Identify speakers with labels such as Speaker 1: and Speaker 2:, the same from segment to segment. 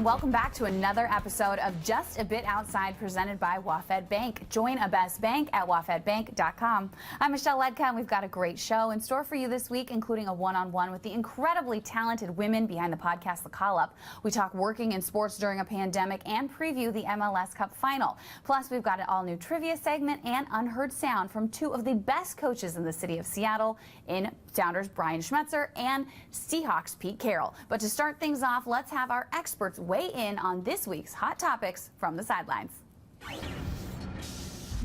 Speaker 1: and welcome back to another episode of Just a Bit Outside, presented by WaFd Bank. Join a best bank at wafdbank.com. I'm Michelle Ludtka, and we've got a great show in store for you this week, including a one-on-one with the incredibly talented women behind the podcast The Call Up. We talk working in sports during a pandemic and preview the MLS Cup final. Plus, we've got an all-new trivia segment and unheard sound from two of the best coaches in the city of Seattle, in Sounders Brian Schmetzer and Seahawks Pete Carroll. But to start things off, let's have our experts weigh in on this week's hot topics from the sidelines.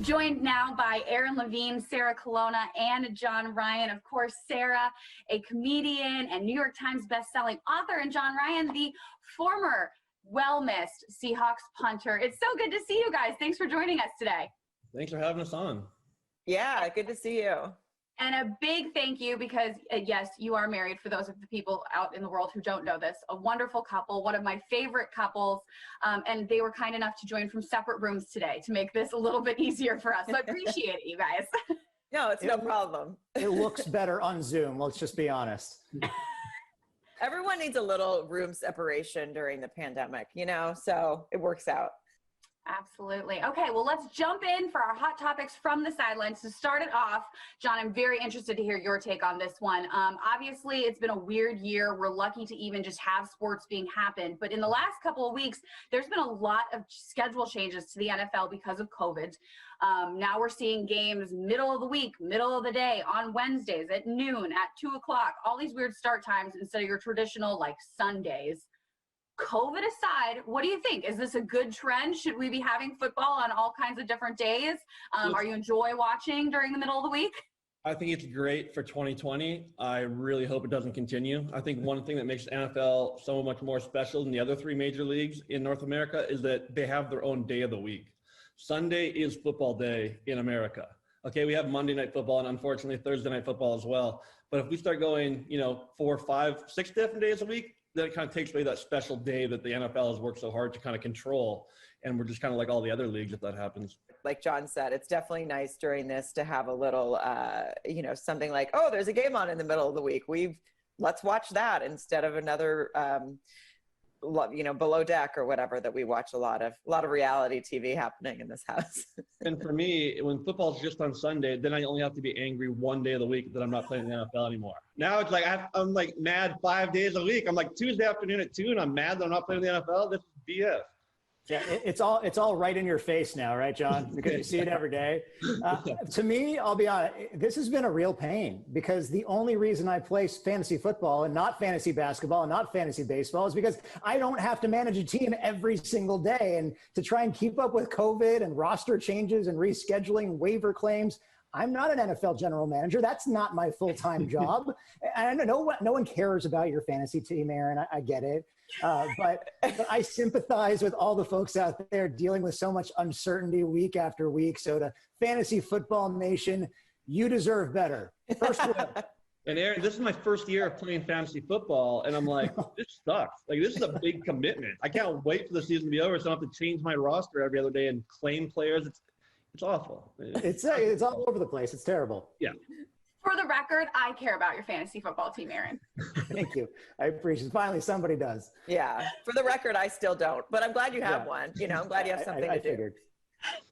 Speaker 1: Joined now by Aaron Levine, Sarah Colonna, and Jon Ryan. Of course, Sarah, a comedian and New York Times bestselling author, and Jon Ryan, the former well-missed Seahawks punter. It's so good to see you guys. Thanks for joining us today.
Speaker 2: Thanks for having us on.
Speaker 3: Yeah, good to see you.
Speaker 1: And a big thank you because, yes, you are married, for those of the people out in the world who don't know this. A wonderful couple, one of my favorite couples, and they were kind enough to join from separate rooms today to make this a little bit easier for us. So I appreciate it, you guys.
Speaker 3: No, it's no problem.
Speaker 4: It looks better on Zoom, let's just be honest.
Speaker 3: Everyone needs a little room separation during the pandemic, so it works out.
Speaker 1: Absolutely. Okay, well, let's jump in for our hot topics from the sidelines. To start it off, Jon, I'm very interested to hear your take on this one. Obviously, it's been a weird year. We're lucky to even just have sports being happened. But in the last couple of weeks, there's been a lot of schedule changes to the NFL because of COVID. Now we're seeing games middle of the week, middle of the day, on Wednesdays, at noon, at 2 o'clock, all these weird start times instead of your traditional, like, Sundays. COVID aside, what do you think? Is this a good trend? Should we be having football on all kinds of different days? Are you enjoy watching during the middle of the week?
Speaker 2: I think it's great for 2020. I really hope it doesn't continue. I think one thing that makes the NFL so much more special than the other three major leagues in North America is that they have their own day of the week. Sunday is football day in America. Okay, we have Monday Night Football and unfortunately Thursday Night Football as well. But if we start going, 4, 5, 6 different days a week, then it kind of takes away that special day that the NFL has worked so hard to kind of control. And we're just kind of like all the other leagues if that happens.
Speaker 3: Like Jon said, it's definitely nice during this to have a little, something like, oh, there's a game on in the middle of the week. Let's watch that instead of another, Below Deck or whatever that we watch a lot of reality TV happening in this house.
Speaker 2: And for me, when football's just on Sunday, then I only have to be angry one day of the week that I'm not playing the NFL anymore. Now it's like I'm like mad 5 days a week. I'm like Tuesday afternoon at 2 and I'm mad that I'm not playing the NFL. This is BS.
Speaker 4: Yeah, it's all right in your face now, right, Jon? Because you see it every day. To me, I'll be honest, this has been a real pain because the only reason I play fantasy football and not fantasy basketball and not fantasy baseball is because I don't have to manage a team every single day. And to try and keep up with COVID and roster changes and rescheduling, waiver claims, I'm not an NFL general manager. That's not my full-time job. I know no one cares about your fantasy team, Aaron. I get it. But I sympathize with all the folks out there dealing with so much uncertainty week after week. So to Fantasy Football Nation, you deserve better. First win.
Speaker 2: And Aaron, this is my first year of playing fantasy football, and I'm like, this sucks. Like, this is a big commitment. I can't wait for the season to be over so I don't have to change my roster every other day and claim players. It's awful.
Speaker 4: It's all over the place. It's terrible.
Speaker 2: Yeah.
Speaker 1: For the record, I care about your fantasy football team, Aaron.
Speaker 4: Thank you. I appreciate it. Finally, somebody does.
Speaker 3: Yeah. For the record, I still don't, but I'm glad you have one. I'm glad you have something to do.
Speaker 4: Figured.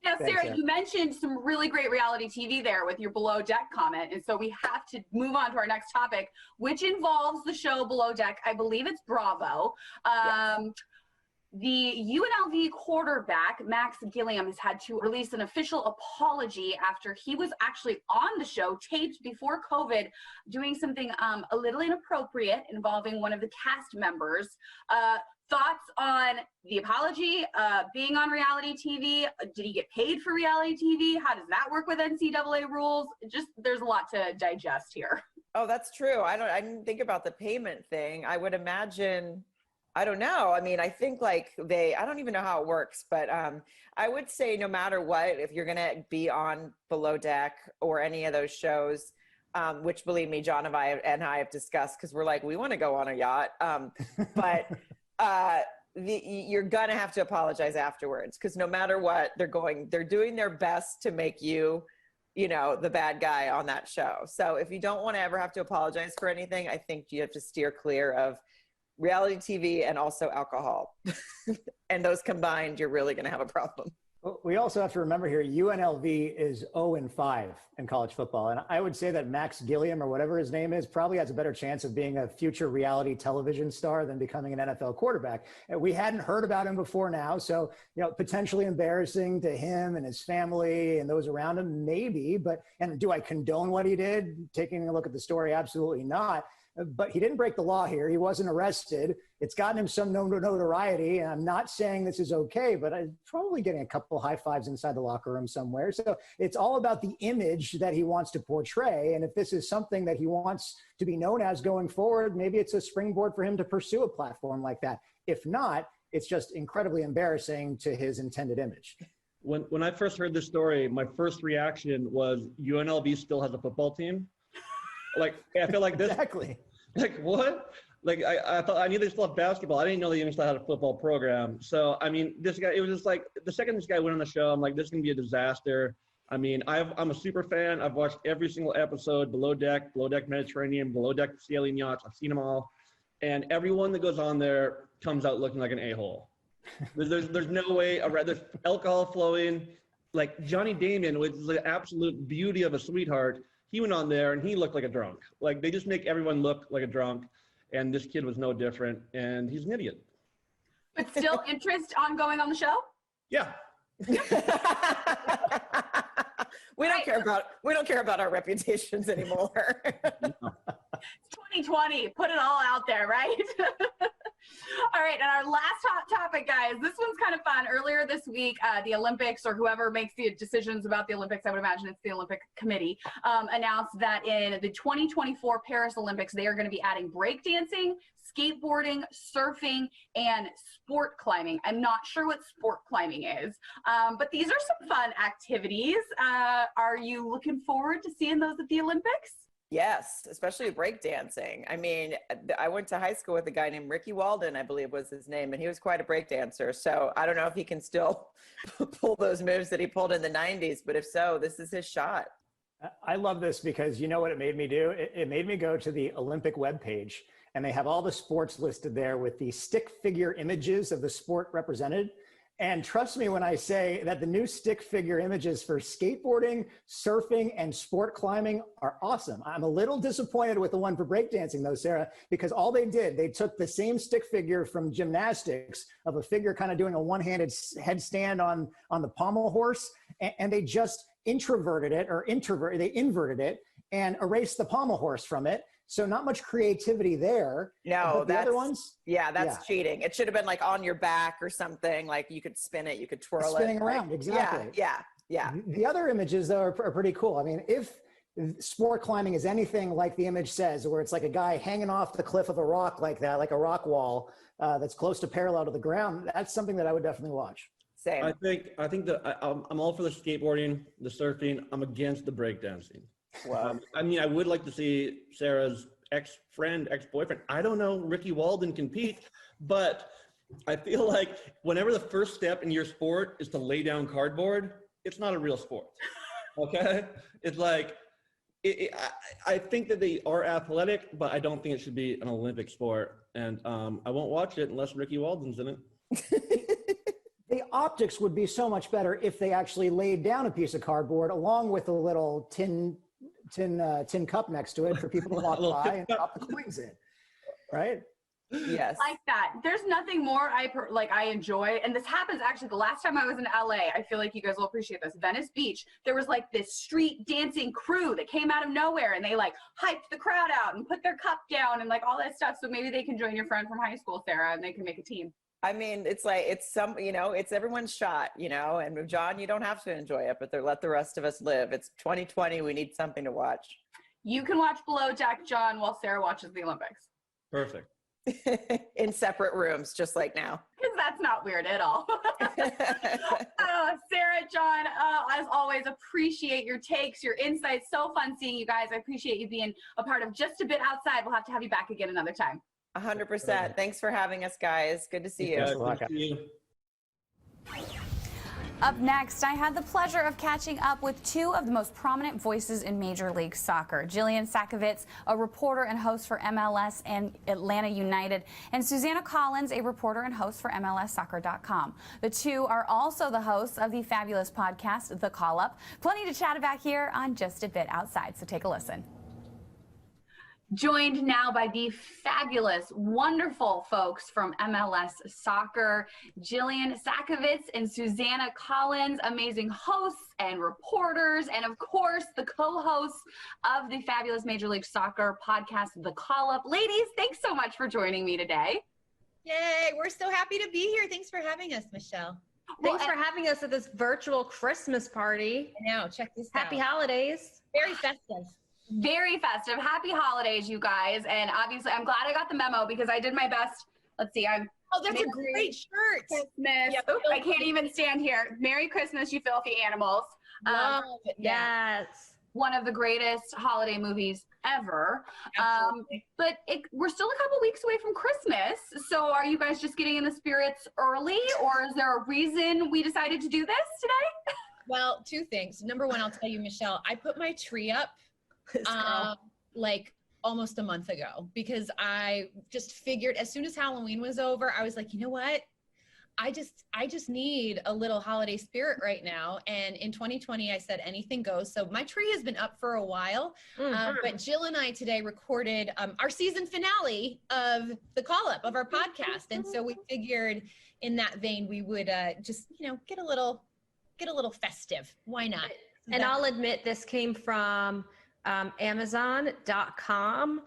Speaker 1: Now,
Speaker 4: Thanks,
Speaker 1: Sarah, you mentioned some really great reality TV there with your Below Deck comment. And so we have to move on to our next topic, which involves the show Below Deck. I believe it's Bravo.
Speaker 3: Yes.
Speaker 1: The UNLV quarterback, Max Gilliam, has had to release an official apology after he was actually on the show, taped before COVID, doing something a little inappropriate involving one of the cast members. Thoughts on the apology, being on reality TV? Did he get paid for reality TV? How does that work with NCAA rules? Just, there's a lot to digest here.
Speaker 3: Oh, that's true. I didn't think about the payment thing. I would imagine, I don't know. I mean, I think I don't even know how it works, but I would say no matter what, if you're going to be on Below Deck or any of those shows, which believe me, Jon and I have discussed because we're like, we want to go on a yacht. But you're going to have to apologize afterwards because no matter what, they're doing their best to make you, the bad guy on that show. So if you don't want to ever have to apologize for anything, I think you have to steer clear of reality TV and also alcohol. And those combined, you're really going to have a problem.
Speaker 4: We also have to remember here, UNLV is 0-5 in college football. And I would say that Max Gilliam, or whatever his name is, probably has a better chance of being a future reality television star than becoming an NFL quarterback. And we hadn't heard about him before now. So, potentially embarrassing to him and his family and those around him, maybe. And do I condone what he did? Taking a look at the story, absolutely not. But he didn't break the law here. He wasn't arrested. It's gotten him some notoriety. And I'm not saying this is okay, but I'm probably getting a couple high fives inside the locker room somewhere. So it's all about the image that he wants to portray. And if this is something that he wants to be known as going forward, maybe it's a springboard for him to pursue a platform like that. If not, it's just incredibly embarrassing to his intended image.
Speaker 2: When I first heard this story, my first reaction was UNLV still has a football team. Like, I feel like this.
Speaker 4: Exactly.
Speaker 2: Like, what? Like, I thought I knew they still have basketball. I didn't know they even still had a football program. So, I mean, this guy, it was just like, the second this guy went on the show, I'm like, this is going to be a disaster. I mean, I'm a super fan. I've watched every single episode, Below Deck Mediterranean, Below Deck Sailing Yachts. I've seen them all. And everyone that goes on there comes out looking like an a-hole. There's no way around. There's alcohol flowing. Like, Johnny Damon was the absolute beauty of a sweetheart. He went on there and he looked like a drunk. Like, they just make everyone look like a drunk. And this kid was no different. And he's an idiot.
Speaker 1: But still interest on going on the show?
Speaker 2: Yeah.
Speaker 3: We don't care about our reputations anymore.
Speaker 1: It's 2020. Put it all out there, right? All right, and our last hot topic, guys. This one's kind of fun. Earlier this week, the Olympics, or whoever makes the decisions about the Olympics, I would imagine it's the Olympic Committee, announced that in the 2024 Paris Olympics, they are going to be adding breakdancing, skateboarding, surfing, and sport climbing. I'm not sure what sport climbing is, but these are some fun activities. Are you looking forward to seeing those at the Olympics?
Speaker 3: Yes, especially breakdancing. I mean, I went to high school with a guy named Ricky Walden, I believe was his name, and he was quite a breakdancer. So I don't know if he can still pull those moves that he pulled in the 90s, but if so, this is his shot.
Speaker 4: I love this because you know what it made me do? It made me go to the Olympic webpage, and they have all the sports listed there with the stick figure images of the sport represented. And trust me when I say that the new stick figure images for skateboarding, surfing, and sport climbing are awesome. I'm a little disappointed with the one for breakdancing though, Sarah, because all they did, they took the same stick figure from gymnastics of a figure kind of doing a one-handed headstand on the pommel horse, and they just they inverted it and erased the pommel horse from it. So not much creativity there.
Speaker 3: No,
Speaker 4: but the other ones.
Speaker 3: Yeah, that's cheating. It should have been like on your back or something. Like you could spin it, you could twirl
Speaker 4: spinning
Speaker 3: it.
Speaker 4: around,
Speaker 3: like,
Speaker 4: exactly.
Speaker 3: Yeah.
Speaker 4: The other images though are pretty cool. I mean, if sport climbing is anything like the image says, where it's like a guy hanging off the cliff of a rock like that, like a rock wall that's close to parallel to the ground, that's something that I would definitely watch.
Speaker 3: Same.
Speaker 2: I think that I'm all for the skateboarding, the surfing. I'm against the breakdancing.
Speaker 3: Wow.
Speaker 2: I mean, I would like to see Sarah's ex-boyfriend. I don't know, Ricky Walden compete, but I feel like whenever the first step in your sport is to lay down cardboard, it's not a real sport. Okay? It's like, I think that they are athletic, but I don't think it should be an Olympic sport. And I won't watch it unless Ricky Walden's in it.
Speaker 4: The optics would be so much better if they actually laid down a piece of cardboard along with a little tin cup next to it for people to walk by and drop the coins in, right?
Speaker 3: Yes.
Speaker 1: Like that. There's nothing more I enjoy. And this happens actually the last time I was in LA. I feel like you guys will appreciate this. Venice Beach. There was like this street dancing crew that came out of nowhere and they like hyped the crowd out and put their cup down and like all that stuff. So maybe they can join your friend from high school, Sarah, and they can make a team.
Speaker 3: I mean, it's like, it's everyone's shot, and John, you don't have to enjoy it, but let the rest of us live. It's 2020. We need something to watch.
Speaker 1: You can watch Below Deck, John, while Sarah watches the Olympics.
Speaker 2: Perfect.
Speaker 3: In separate rooms, just like now.
Speaker 1: Because that's not weird at all. Sarah, John, as always, appreciate your takes, your insights. So fun seeing you guys. I appreciate you being a part of Just a Bit Outside. We'll have to have you back again another time.
Speaker 3: 100%. Thanks for having us, guys. Good to see you.
Speaker 2: Good to see you.
Speaker 5: Up next, I had the pleasure of catching up with two of the most prominent voices in Major League Soccer. Jillian Sakovits, a reporter and host for MLS and Atlanta United, and Susannah Collins, a reporter and host for MLSsoccer.com. The two are also the hosts of the fabulous podcast, The Call Up. Plenty to chat about here on Just a Bit Outside, so take a listen.
Speaker 1: Joined now by the fabulous, wonderful folks from MLS Soccer, Jillian Sakovits and Susannah Collins, amazing hosts and reporters, and of course, the co-hosts of the fabulous Major League Soccer podcast, The Call Up. Ladies, thanks so much for joining me today.
Speaker 6: Yay, we're so happy to be here. Thanks for having us, Michelle.
Speaker 7: Thanks for having us at this virtual Christmas party.
Speaker 6: I know, check this out.
Speaker 7: Happy holidays.
Speaker 6: Very festive.
Speaker 1: Very festive. Happy holidays, you guys. And obviously, I'm glad I got the memo because I did my best. Let's see.
Speaker 6: Oh, that's a great shirt.
Speaker 1: Christmas.
Speaker 6: Yep.
Speaker 1: Oops, I can't even stand here. Merry Christmas, you filthy animals.
Speaker 6: Love it.
Speaker 7: Yes.
Speaker 1: One of the greatest holiday movies ever. But we're still a couple weeks away from Christmas. So are you guys just getting in the spirits early, or is there a reason we decided to do this today?
Speaker 6: Well, two things. Number one, I'll tell you, Michelle, I put my tree up like almost a month ago because I just figured as soon as Halloween was over, I was like, you know what? I just need a little holiday spirit right now. And in 2020, I said anything goes. So my tree has been up for a while, but Jill and I today recorded our season finale of the Call Up of our podcast. And so we figured in that vein, we would just, get a little festive. Why not?
Speaker 7: And I'll admit this came from Amazon.com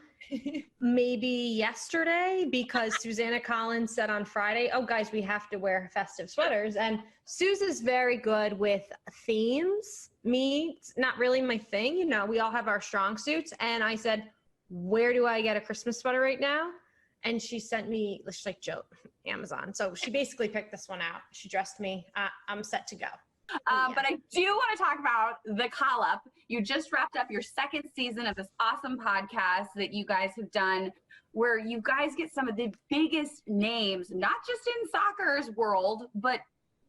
Speaker 7: maybe yesterday because Susannah Collins said on Friday, oh guys, we have to wear festive sweaters. And Suze is very good with themes. Me, it's not really my thing. We all have our strong suits. And I said, where do I get a Christmas sweater right now? And she sent me, she's like, Joe, Amazon. So she basically picked this one out. She dressed me. I'm set to go.
Speaker 1: But I do want to talk about The Call Up. You just wrapped up your second season of this awesome podcast that you guys have done where you guys get some of the biggest names, not just in soccer's world, but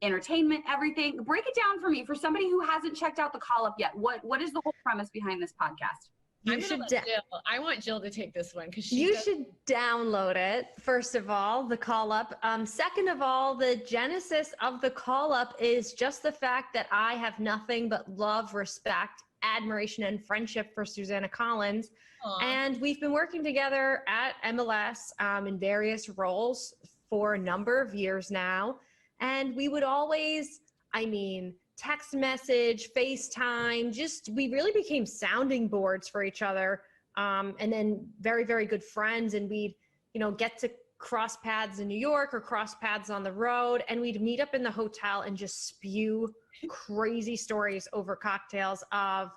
Speaker 1: entertainment, everything. Break it down for me, for somebody who hasn't checked out The Call Up yet. What is the whole premise behind this podcast?
Speaker 6: I want Jill to take this one because
Speaker 7: should download it. First of all, The Call Up. Second of all, the genesis of The Call Up is just the fact that I have nothing but love, respect, admiration, and friendship for Susannah Collins.
Speaker 6: Aww. And
Speaker 7: we've been working together at MLS in various roles for a number of years now. And we would always, text message, FaceTime, we really became sounding boards for each other. And then very, very good friends. And we'd, get to cross paths in New York or cross paths on the road. And we'd meet up in the hotel and just spew crazy stories over cocktails of,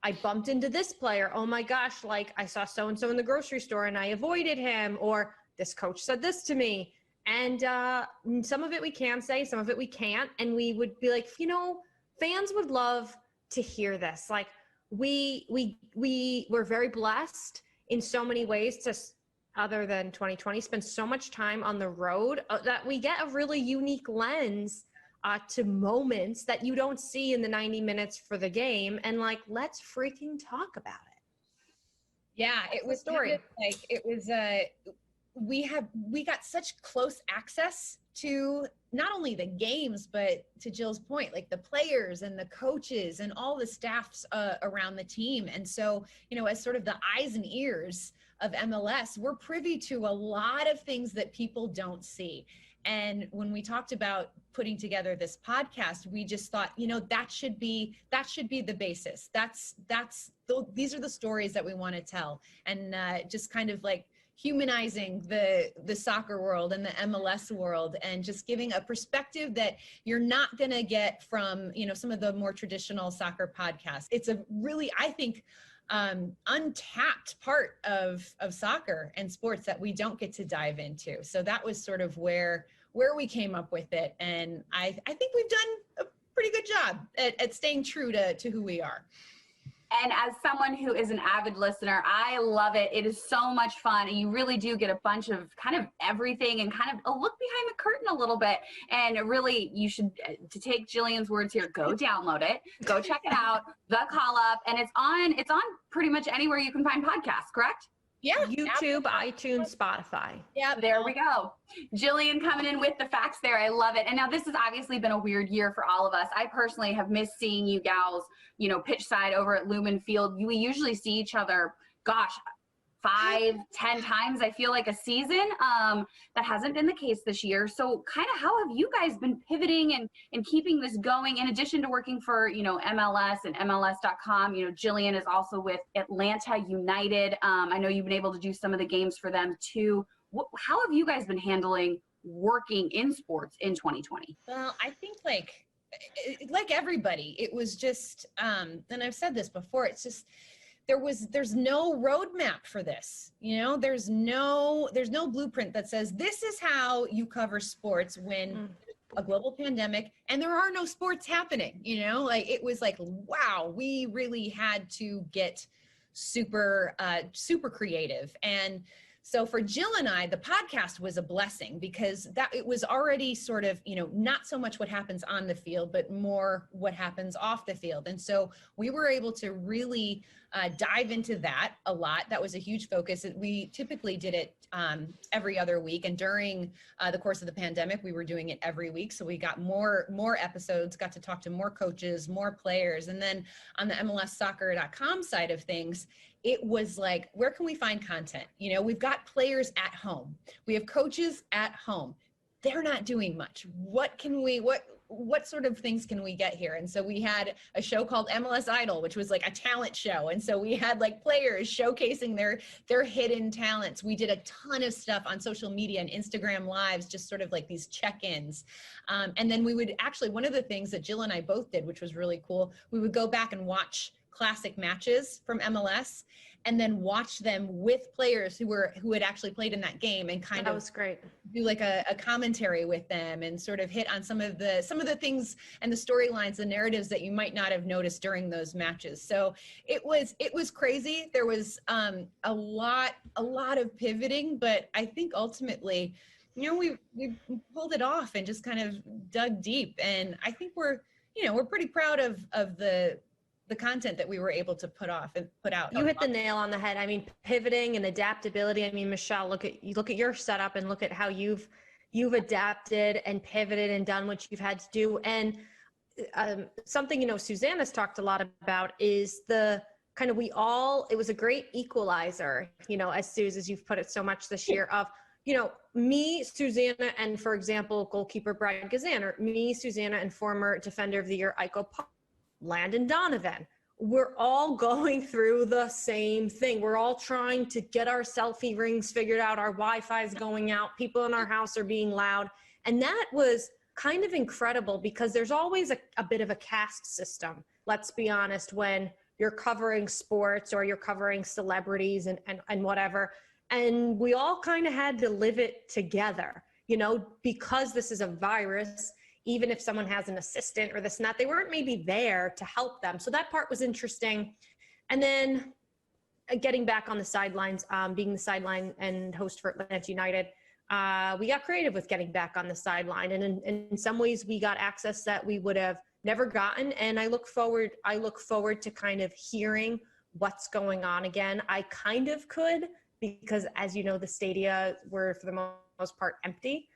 Speaker 7: I bumped into this player. Oh my gosh, I saw so-and-so in the grocery store and I avoided him. Or this coach said this to me. And some of it we can say, some of it we can't. And we would be like, fans would love to hear this. We were very blessed in so many ways to, other than 2020, spend so much time on the road that we get a really unique lens to moments that you don't see in the 90 minutes for the game. And let's freaking talk about it.
Speaker 6: Yeah, it was story. We got such close access to not only the games, but to Jill's point, the players and the coaches and all the staffs around the team. And so, as sort of the eyes and ears of MLS, we're privy to a lot of things that people don't see. And when we talked about putting together this podcast, we just thought, that should be the basis. These are the stories that we want to tell, and just kind of humanizing the soccer world and the MLS world, and just giving a perspective that you're not going to get from, some of the more traditional soccer podcasts. It's a really, I think, untapped part of soccer and sports that we don't get to dive into. So that was sort of where we came up with it. And I think we've done a pretty good job at staying true to who we are.
Speaker 1: And as someone who is an avid listener, I love it. It is so much fun. And you really do get a bunch of kind of everything and kind of a look behind the curtain a little bit. And really, you should, to take Jillian's words here, go download it, go check it out, The Call Up. And it's on pretty much anywhere you can find podcasts, correct?
Speaker 6: Yeah.
Speaker 7: YouTube, iTunes, Spotify.
Speaker 1: Yeah, there we go. Jillian coming in with the facts there. I love it. And now this has obviously been a weird year for all of us. I personally have missed seeing you gals, you know, pitch side over at Lumen Field. We usually see each other, gosh, 5-10 times, I feel like, a season. That hasn't been the case this year. So kind of how have you guys been pivoting and keeping this going, in addition to working for, you know, MLS and MLS.com? You know, Jillian is also with Atlanta United. I know you've been able to do some of the games for them too. How have you guys been handling working in sports in 2020?
Speaker 6: Well, I think like everybody, it was just, and I've said this before, it's just, there's no roadmap for this. You know, there's no blueprint that says this is how you cover sports when a global pandemic and there are no sports happening. You know, like it was like, wow, we really had to get super creative. And so for Jill and I, the podcast was a blessing because it was already sort of, you know, not so much what happens on the field, but more what happens off the field. And so we were able to really dive into that a lot. That was a huge focus. We typically did it every other week. And during the course of the pandemic, we were doing it every week. So we got more episodes, got to talk to more coaches, more players. And then on the MLSsoccer.com side of things, it was like, where can we find content? You know, we've got players at home. We have coaches at home. They're not doing much. What sort of things can we get here? And so we had a show called MLS Idol, which was like a talent show. And so we had like players showcasing their hidden talents. We did a ton of stuff on social media and Instagram lives, just sort of like these check-ins. And then we would actually, one of the things that Jill and I both did, which was really cool, we would go back and watch classic matches from MLS and then watch them with players who had actually played in that game and kind
Speaker 7: That
Speaker 6: of
Speaker 7: was great.
Speaker 6: do like a commentary with them and sort of hit on some of the things and the storylines, the narratives that you might not have noticed during those matches. So it was crazy. There was a lot of pivoting, but I think ultimately, you know, we pulled it off and just kind of dug deep. And I think we're pretty proud of the content that we were able to put out.
Speaker 7: You hit the nail on the head. I mean, pivoting and adaptability. I mean, Michelle, look at your setup and look at how you've adapted and pivoted and done what you've had to do. And something, you know, Susannah's talked a lot about is the kind of, it was a great equalizer, you know, as you've put it so much this year of, you know, me, Susannah, and for example, goalkeeper Brad Gazaner, me, Susannah, and former Defender of the Year, Iko Landon Donovan. We're all going through the same thing. We're all trying to get our selfie rings figured out. Our Wi-Fi is going out. People in our house are being loud. And that was kind of incredible because there's always a bit of a caste system. Let's be honest, when you're covering sports or you're covering celebrities and whatever. And we all kind of had to live it together, you know, because this is a virus. Even if someone has an assistant or this and that, they weren't maybe there to help them. So that part was interesting. And then getting back on the sidelines, being the sideline and host for Atlanta United, we got creative with getting back on the sideline. And in some ways we got access that we would have never gotten. And I look forward to kind of hearing what's going on again. I kind of could, because as you know, the stadia were for the most part empty.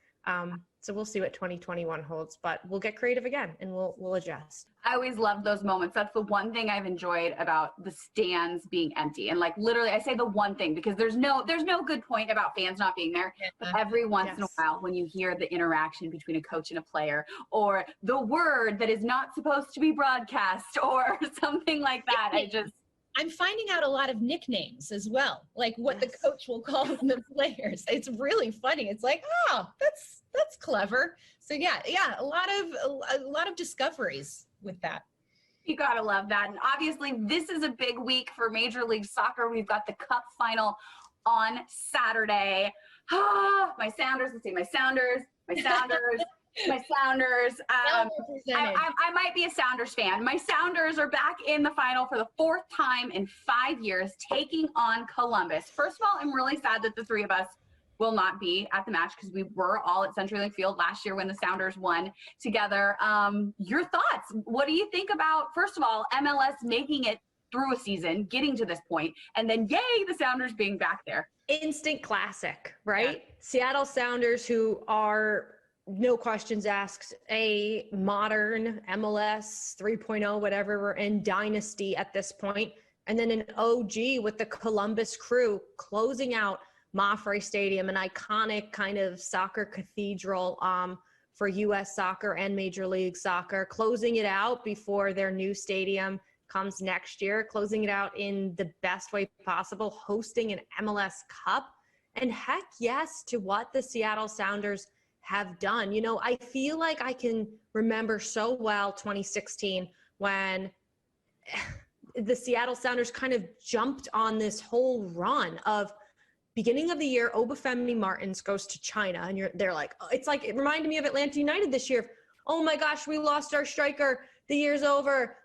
Speaker 7: So we'll see what 2021 holds, but we'll get creative again and we'll adjust.
Speaker 1: I always love those moments. That's the one thing I've enjoyed about the stands being empty. And like literally I say the one thing because there's no good point about fans not being there. But every once in a while when you hear the interaction between a coach and a player or the word that is not supposed to be broadcast or something like that,
Speaker 6: I'm finding out a lot of nicknames as well, like what the coach will call the players. It's really funny. It's like, oh, that's clever. So yeah, a lot of discoveries with that.
Speaker 1: You gotta love that. And obviously this is a big week for Major League Soccer. We've got the Cup final on Saturday. My Sounders. My Sounders.
Speaker 6: Well represented.
Speaker 1: I might be a Sounders fan. My Sounders are back in the final for the 4th time in 5 years, taking on Columbus. First of all, I'm really sad that the three of us will not be at the match because we were all at CenturyLink Field last year when the Sounders won together. Your thoughts? What do you think about, first of all, MLS making it through a season, getting to this point, and then yay, the Sounders being back there?
Speaker 7: Instant classic, right?
Speaker 1: Yeah.
Speaker 7: Seattle Sounders, who are, no questions asked, a modern MLS 3.0, whatever, we're in dynasty at this point. And then an OG with the Columbus Crew closing out Mafre Stadium, an iconic kind of soccer cathedral for U.S. soccer and Major League Soccer, closing it out before their new stadium comes next year, closing it out in the best way possible, hosting an MLS Cup. And heck yes to what the Seattle Sounders have done. You know, I feel like I can remember so well 2016 when the Seattle Sounders kind of jumped on this whole run of beginning of the year, Obafemi Martins goes to China, and they're like, it's like, it reminded me of Atlanta United this year. Oh my gosh, we lost our striker. The year's over.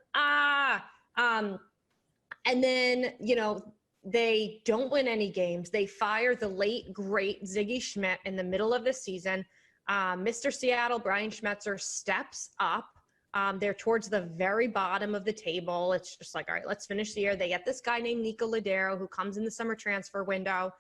Speaker 7: And then, you know, they don't win any games. They fire the late, great Ziggy Schmidt in the middle of the season. Mr. Seattle, Brian Schmetzer, steps up. They're towards the very bottom of the table. It's just like, all right, let's finish the year. They get this guy named Nico Ladero who comes in the summer transfer window.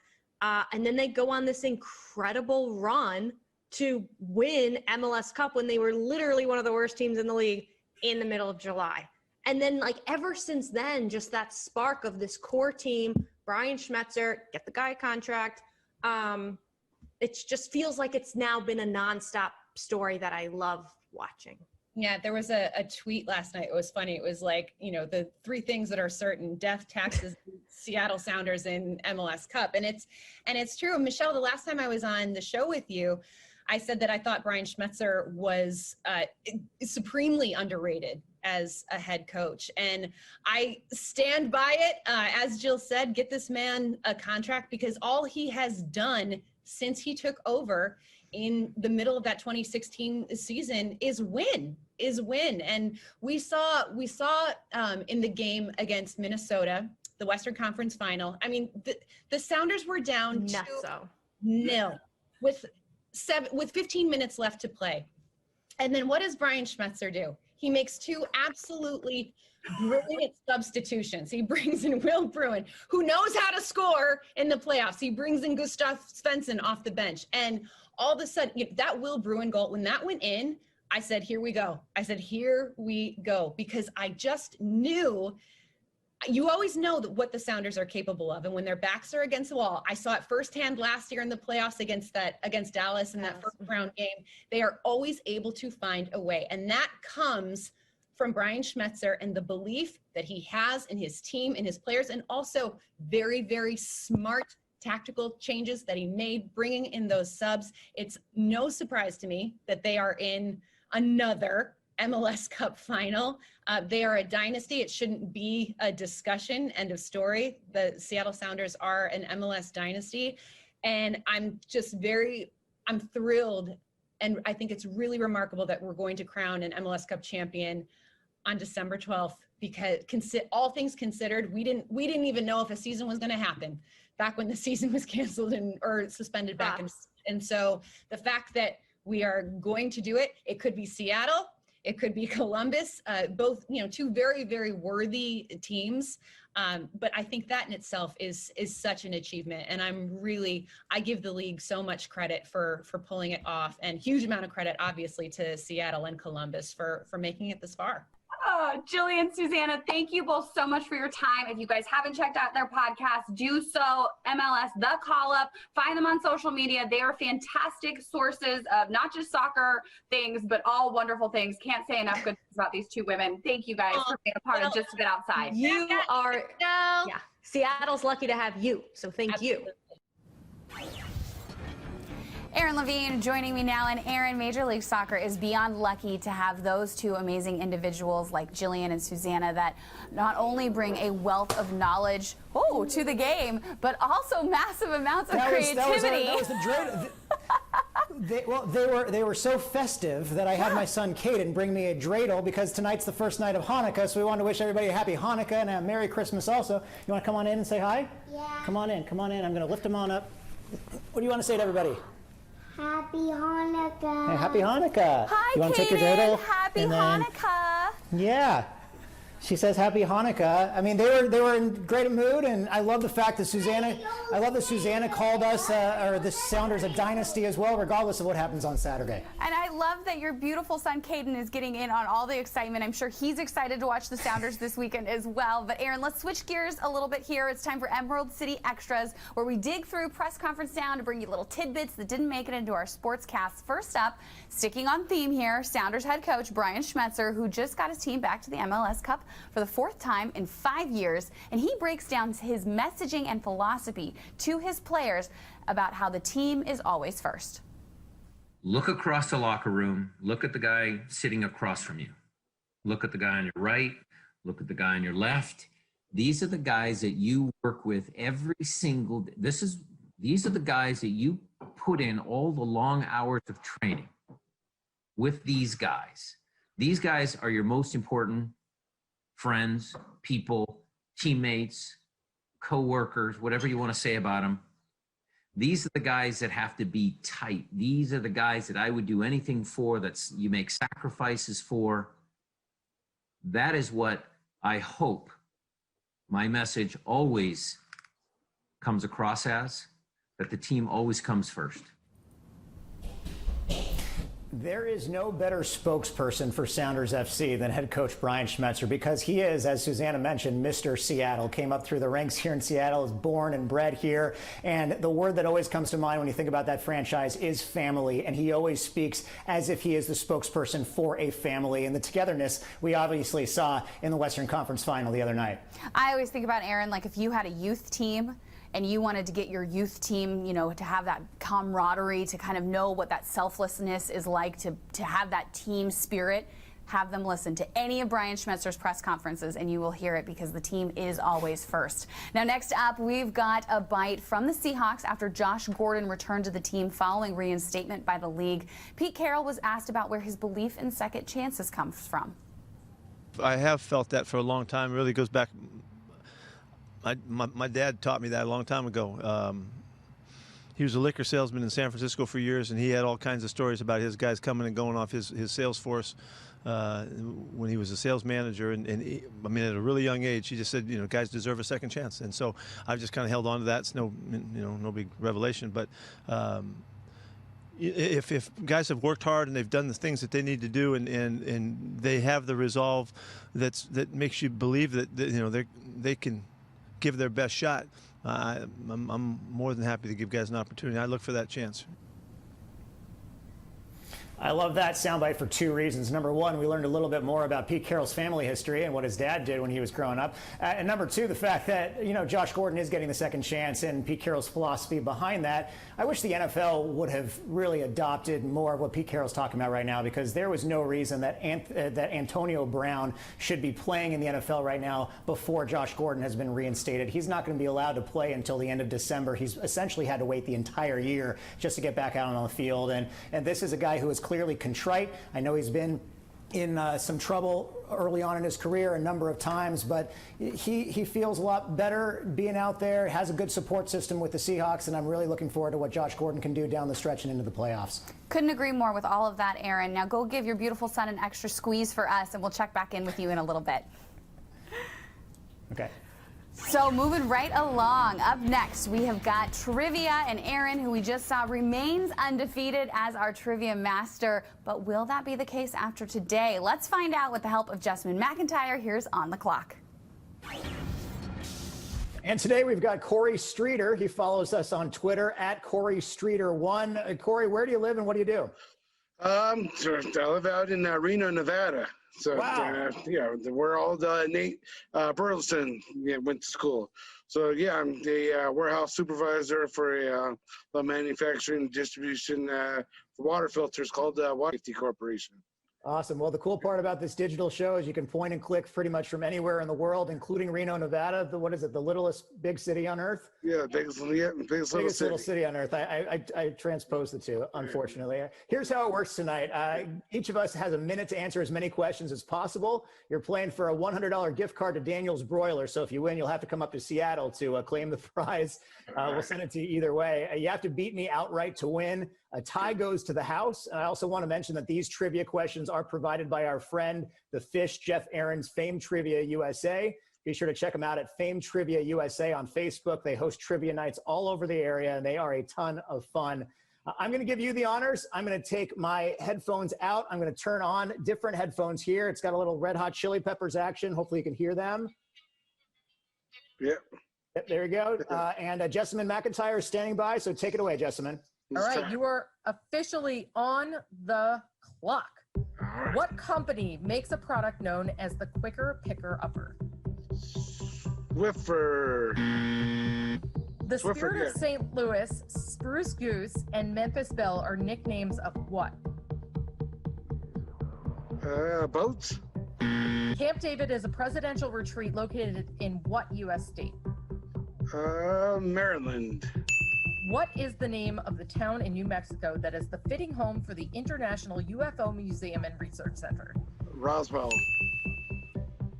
Speaker 7: And then they go on this incredible run to win MLS Cup when they were literally one of the worst teams in the league in the middle of July. And then, like, ever since then, just that spark of this core team, Brian Schmetzer, get the guy a contract. It just feels like it's now been a nonstop story that I love watching.
Speaker 6: Yeah, there was a tweet last night. It was funny. It was like, you know, the 3 things that are certain: death, taxes, Seattle Sounders, and MLS Cup. And it's true. Michelle, the last time I was on the show with you, I said that I thought Brian Schmetzer was supremely underrated as a head coach. And I stand by it. As Jill said, get this man a contract, because all he has done since he took over in the middle of that 2016 season is win. And we saw in the game against Minnesota, the Western Conference final, I mean, the Sounders were down 2-0 with 15 minutes left to play. And then what does Brian Schmetzer do? He makes 2 absolutely brilliant substitutions. He brings in Will Bruin, who knows how to score in the playoffs. He brings in Gustav Svensson off the bench. And all of a sudden, that Will Bruin goal, when that went in, I said, here we go. Here we go. Because I just knew, you always know what the Sounders are capable of. And when their backs are against the wall, I saw it firsthand last year in the playoffs against Dallas in that first round game. They are always able to find a way. And that comes from Brian Schmetzer and the belief that he has in his team and his players, and also very, very smart tactical changes that he made, bringing in those subs. It's no surprise to me that they are in another MLS Cup final. They are a dynasty. It shouldn't be a discussion. End of story. The Seattle Sounders are an MLS dynasty. And I'm thrilled. And I think it's really remarkable that we're going to crown an MLS Cup champion on December 12th, because all things considered, we didn't even know if a season was going to happen back when the season was canceled or suspended back. And so the fact that we are going to do it, it could be Seattle, it could be Columbus, both, 2 very, very worthy teams. But I think that in itself is such an achievement. And I give the league so much credit for pulling it off, and huge amount of credit, obviously, to Seattle and Columbus for making it this far.
Speaker 1: Oh, Jillian, Susannah, thank you both so much for your time. If you guys haven't checked out their podcast, do so. MLS, The Call Up. Find them on social media. They are fantastic sources of not just soccer things, but all wonderful things. Can't say enough good things about these 2 women. Thank you guys for being a part of Just a Bit Outside.
Speaker 7: You are, Seattle's lucky to have you. So thank you.
Speaker 5: Aaron Levine joining me now. And Aaron, Major League Soccer is beyond lucky to have those 2 amazing individuals like Jillian and Susannah that not only bring a wealth of knowledge to the game, but also massive amounts of creativity.
Speaker 4: They were so festive that I had my son Caden bring me a dreidel because tonight's the first night of Hanukkah, so we want to wish everybody a happy Hanukkah and a Merry Christmas also. You want to come on in and say hi?
Speaker 8: Yeah.
Speaker 4: Come on in. I'm going to lift him on up. What do you want to say to everybody?
Speaker 8: Happy Hanukkah.
Speaker 4: Hey, happy Hanukkah.
Speaker 5: Hi,
Speaker 4: you want to take your
Speaker 5: Kaden.
Speaker 4: dreidel?
Speaker 5: Happy
Speaker 4: And then-
Speaker 5: Hanukkah.
Speaker 4: Yeah. She says happy Hanukkah. I mean, they were in great mood, and I love the fact that Susannah called us or the Sounders a dynasty as well, regardless of what happens on Saturday.
Speaker 5: And I love that your beautiful son Caden is getting in on all the excitement. I'm sure he's excited to watch the Sounders this weekend as well. But Aaron, let's switch gears a little bit here. It's time for Emerald City Extras, where we dig through press conference sound to bring you little tidbits that didn't make it into our sportscast. First up, sticking on theme here, Sounders head coach Brian Schmetzer, who just got his team back to the MLS Cup for the 4th time in 5 years, and he breaks down his messaging and philosophy to his players about how the team is always first.
Speaker 9: Look across the locker room. Look at the guy sitting across from you. Look at the guy on your right. Look at the guy on your left. These are the guys that you work with every single day. These are the guys that you put in all the long hours of training with these guys. These guys are your most important friends, people, teammates, co-workers, whatever you want to say about them. These are the guys that have to be tight. These are the guys that I would do anything for, that's you make sacrifices for. That is what I hope my message always comes across as, that the team always comes first.
Speaker 4: There is no better spokesperson for Sounders FC than head coach Brian Schmetzer, because he is, as Susannah mentioned, Mr. Seattle. Came up through the ranks here in Seattle, is born and bred here. And the word that always comes to mind when you think about that franchise is family. And he always speaks as if he is the spokesperson for a family. And the togetherness we obviously saw in the Western Conference Final the other night.
Speaker 5: I always think about, Aaron, like if you had a youth team and you wanted to get your youth team, you know, to have that camaraderie, to kind of know what that selflessness is like, to have that team spirit, have them listen to any of Brian Schmetzer's press conferences and you will hear it, because the team is always first. Now, next up, we've got a bite from the Seahawks after Josh Gordon returned to the team following reinstatement by the league. Pete Carroll was asked about where his belief in second chances comes from.
Speaker 10: I have felt that for a long time. It really goes back. My dad taught me that a long time ago. He was a liquor salesman in San Francisco for years, and he had all kinds of stories about his guys coming and going off his sales force when he was a sales manager. And he, I mean, at a really young age, he just said, you know, guys deserve a second chance. And so I've just kind of held on to that. It's no big revelation, but if guys have worked hard and they've done the things that they need to do, and they have the resolve that makes you believe that you know they can give their best shot, I'm more than happy to give guys an opportunity. I look for that chance.
Speaker 4: I love that soundbite for 2 reasons. Number one, we learned a little bit more about Pete Carroll's family history and what his dad did when he was growing up. And number two, the fact that, you know, Josh Gordon is getting the second chance and Pete Carroll's philosophy behind that. I wish the NFL would have really adopted more of what Pete Carroll's talking about right now, because there was no reason that that Antonio Brown should be playing in the NFL right now before Josh Gordon has been reinstated. He's not going to be allowed to play until the end of December. He's essentially had to wait the entire year just to get back out on the field. And this is a guy who is clearly contrite. I know he's been in some trouble early on in his career a number of times, but he feels a lot better being out there, has a good support system with the Seahawks, and I'm really looking forward to what Josh Gordon can do down the stretch and into the playoffs.
Speaker 5: Couldn't agree more with all of that, Aaron. Now go give your beautiful son an extra squeeze for us, and we'll check back in with you in a little bit.
Speaker 4: Okay.
Speaker 5: So moving right along, up next we have got trivia, and Aaron, who we just saw, remains undefeated as our trivia master. But will that be the case after today? Let's find out with the help of Jessamine McIntyre. Here's On the Clock.
Speaker 4: And today we've got Corey Streeter. He follows us on Twitter at Corey Streeter1. Corey, where do you live and what do you do?
Speaker 11: I live out in Reno, Nevada. So,
Speaker 4: wow.
Speaker 11: Yeah, we're all Nate Burleson went to school. So, yeah, I'm the warehouse supervisor for a manufacturing distribution for water filters called Water Safety Corporation.
Speaker 4: Awesome. Well, the cool part about this digital show is you can point and click pretty much from anywhere in the world, including Reno, Nevada. What is it? The littlest big city on earth?
Speaker 11: Yeah, biggest little city
Speaker 4: on earth. I transposed the two, unfortunately. Here's how it works tonight. Each of us has a minute to answer as many questions as possible. You're playing for a $100 gift card to Daniel's Broiler. So if you win, you'll have to come up to Seattle to claim the prize. We'll send it to you either way. You have to beat me outright to win. A tie goes to the house. I also want to mention that these trivia questions are provided by our friend, the Fish, Jeff Aaron's Fame Trivia USA. Be sure to check them out at Fame Trivia USA on Facebook. They host trivia nights all over the area, and they are a ton of fun. I'm going to give you the honors. I'm going to take my headphones out. I'm going to turn on different headphones here. It's got a little Red Hot Chili Peppers action. Hopefully you can hear them.
Speaker 11: Yep.
Speaker 4: There you go. And Jessamine McIntyre is standing by, so take it away, Jessamine.
Speaker 12: All right, you are officially on the clock.
Speaker 11: Right.
Speaker 12: What company makes a product known as the Quicker Picker Upper?
Speaker 11: Swiffer.
Speaker 12: The
Speaker 11: Swiffer,
Speaker 12: Spirit
Speaker 11: yeah.
Speaker 12: of St. Louis, Spruce Goose, and Memphis Belle are nicknames of what?
Speaker 11: Boats.
Speaker 12: Camp David is a presidential retreat located in what U.S. state?
Speaker 11: Maryland.
Speaker 12: What is the name of the town in New Mexico that is the fitting home for the International UFO Museum and Research Center?
Speaker 11: Roswell.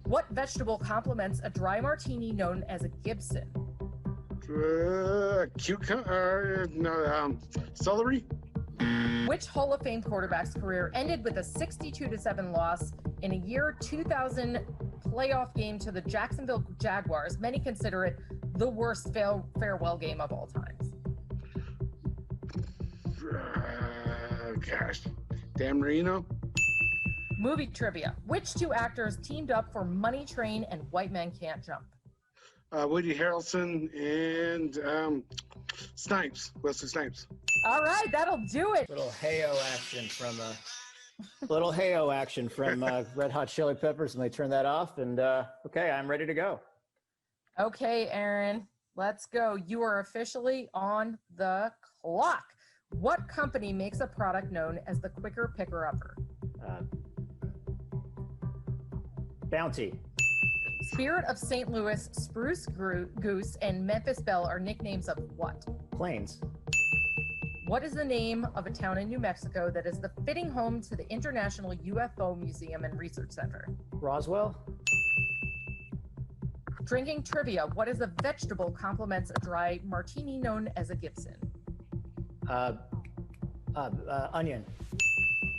Speaker 12: What vegetable complements a dry martini known as a Gibson?
Speaker 11: Celery.
Speaker 12: Which Hall of Fame quarterback's career ended with a 62-7 loss in a year 2000 playoff game to the Jacksonville Jaguars? Many consider it the worst farewell game of all times.
Speaker 11: Gosh, Dan Marino.
Speaker 12: Movie trivia. Which two actors teamed up for Money Train and White Men Can't Jump?
Speaker 11: Woody Harrelson and Wesley Snipes.
Speaker 12: All right, that'll do it.
Speaker 4: Little Heyo action from Red Hot Chili Peppers. Let me turn that off. And okay, I'm ready to go.
Speaker 12: Okay, Aaron, let's go. You are officially on the clock. What company makes a product known as the Quicker Picker Upper?
Speaker 4: Bounty.
Speaker 12: Spirit of St. Louis, Spruce Goose, and Memphis Belle are nicknames of what?
Speaker 4: Planes.
Speaker 12: What is the name of a town in New Mexico that is the fitting home to the International UFO Museum and Research Center?
Speaker 4: Roswell.
Speaker 12: Drinking trivia. What is a vegetable complements a dry martini known as a Gibson?
Speaker 4: Onion.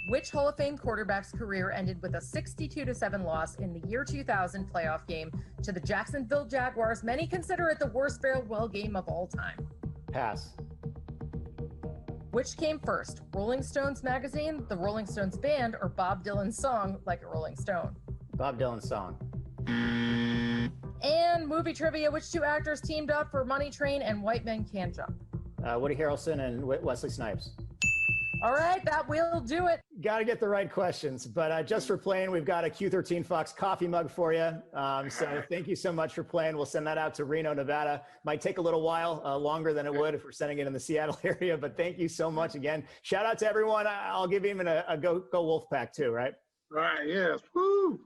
Speaker 12: Which Hall of Fame quarterback's career ended with a 62-7 loss in the year 2000 playoff game to the Jacksonville Jaguars? Many consider it the worst farewell game of all time.
Speaker 4: Pass.
Speaker 12: Which came first, Rolling Stones magazine, the Rolling Stones band, or Bob Dylan's song, Like a Rolling Stone?
Speaker 4: Bob Dylan's song.
Speaker 12: And movie trivia. Which two actors teamed up for Money Train and White Men Can't Jump?
Speaker 4: Woody Harrelson and Wesley Snipes.
Speaker 12: All right, that will do it.
Speaker 4: Got to get the right questions. But just for playing, we've got a Q13 Fox coffee mug for you. So thank you so much for playing. We'll send that out to Reno, Nevada. Might take a little while, longer than it would if we're sending it in the Seattle area. But thank you so much again. Shout out to everyone. I'll give even a go Wolfpack too, right?
Speaker 11: Right, yes. Woo!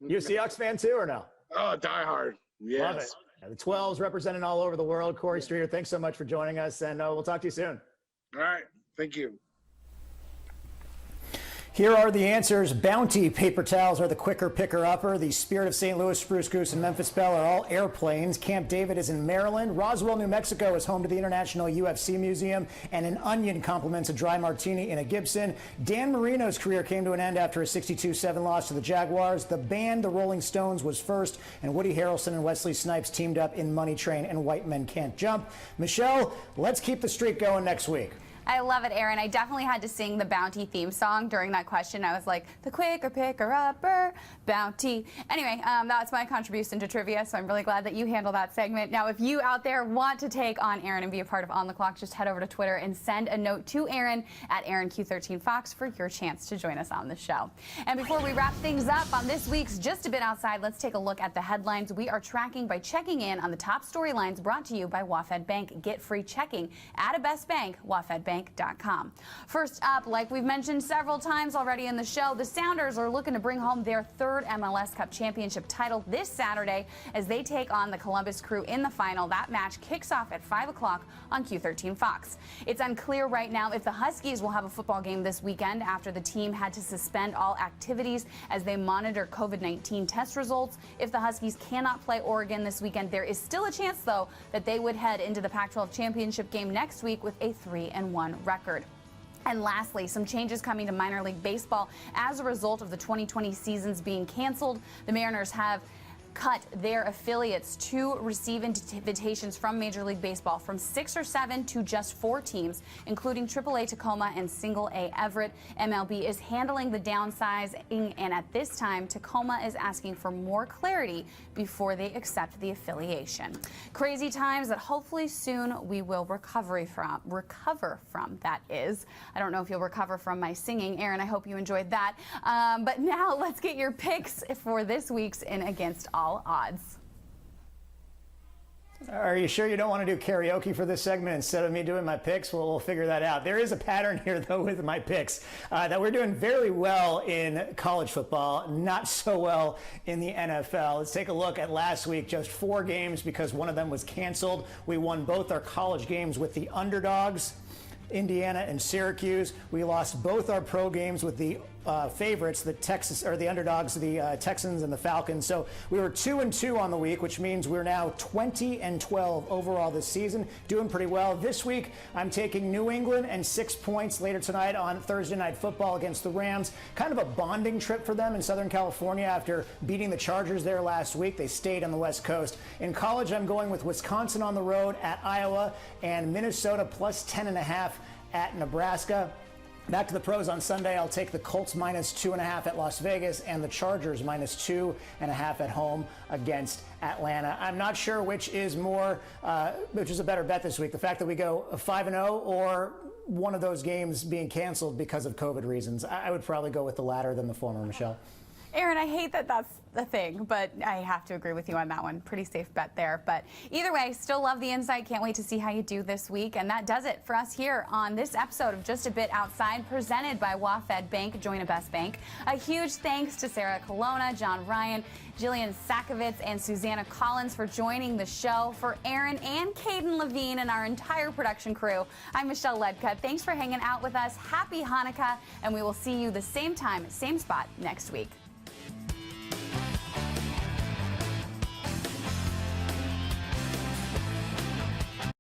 Speaker 4: You a Seahawks fan too or no?
Speaker 11: Oh, diehard. Yes.
Speaker 4: Love it. The 12s representing all over the world. Corey Streeter, thanks so much for joining us. And we'll talk to you soon.
Speaker 11: All right. Thank you.
Speaker 4: Here are the answers. Bounty paper towels are the Quicker Picker Upper. The Spirit of St. Louis, Spruce Goose, and Memphis Belle are all airplanes. Camp David is in Maryland. Roswell, New Mexico is home to the International UFC Museum. And an onion complements a dry martini in a Gibson. Dan Marino's career came to an end after a 62-7 loss to the Jaguars. The band, the Rolling Stones, was first. And Woody Harrelson and Wesley Snipes teamed up in Money Train and White Men Can't Jump. Michelle, let's keep the streak going next week.
Speaker 5: I love it, Aaron. I definitely had to sing the Bounty theme song during that question. I was like, the Quicker Picker Upper, Bounty. Anyway, that's my contribution to trivia, so I'm really glad that you handle that segment. Now, if you out there want to take on Aaron and be a part of On the Clock, just head over to Twitter and send a note to Aaron at AaronQ13Fox for your chance to join us on the show. And before we wrap things up on this week's Just a Bit Outside, let's take a look at the headlines we are tracking by checking in on the top storylines brought to you by WaFd Bank. Get free checking at a best bank, WaFd Bank. MLSbank.com. First up, like we've mentioned several times already in the show, the Sounders are looking to bring home their third MLS Cup championship title this Saturday as they take on the Columbus Crew in the final. That match kicks off at 5 o'clock on Q13 Fox. It's unclear right now if the Huskies will have a football game this weekend after the team had to suspend all activities as they monitor COVID-19 test results. If the Huskies cannot play Oregon this weekend, there is still a chance, though, that they would head into the Pac-12 championship game next week with a 3-1 record. And lastly, some changes coming to minor league baseball as a result of the 2020 seasons being canceled. The Mariners have cut their affiliates to receive invitations from Major League Baseball from 6 or 7 to just 4 teams, including AAA Tacoma and Single A Everett. MLB is handling the downsizing, and at this time, Tacoma is asking for more clarity before they accept the affiliation. Crazy times that hopefully soon we will recover from, that is. I don't know if you'll recover from my singing. Aaron, I hope you enjoyed that. But now let's get your picks for this week's In Against All Odds.
Speaker 4: Are you sure you don't want to do karaoke for this segment instead of me doing my picks? Well, we'll figure that out. There is a pattern here, though, with my picks, that we're doing very well in college football, not so well in the NFL. Let's take a look at last week. Just 4 games because one of them was canceled. We won both our college games with the underdogs, Indiana and Syracuse. We lost both our pro games with the favorites, the underdogs, the Texans and the Falcons. So we were 2-2 on the week, which means we're now 20-12 overall this season, doing pretty well. This week, I'm taking New England and 6 points later tonight on Thursday Night Football against the Rams. Kind of a bonding trip for them in Southern California after beating the Chargers there last week. They stayed on the West Coast. In college, I'm going with Wisconsin on the road at Iowa and Minnesota plus 10.5 at Nebraska. Back to the pros on Sunday, I'll take the Colts minus 2.5 at Las Vegas and the Chargers minus 2.5 at home against Atlanta. I'm not sure which is a better bet this week. The fact that we go 5-0 or one of those games being canceled because of COVID reasons. I would probably go with the latter than the former, Michelle.
Speaker 5: Aaron, I hate that that's the thing, but I have to agree with you on that one. Pretty safe bet there. But either way, still love the insight. Can't wait to see how you do this week. And that does it for us here on this episode of Just a Bit Outside, presented by WaFd Bank, Join a Best Bank. A huge thanks to Sarah Colonna, Jon Ryan, Jillian Sakovits, and Susannah Collins for joining the show. For Aaron and Caden Levine and our entire production crew, I'm Michelle Ludtka. Thanks for hanging out with us. Happy Hanukkah, and we will see you the same time, same spot next week.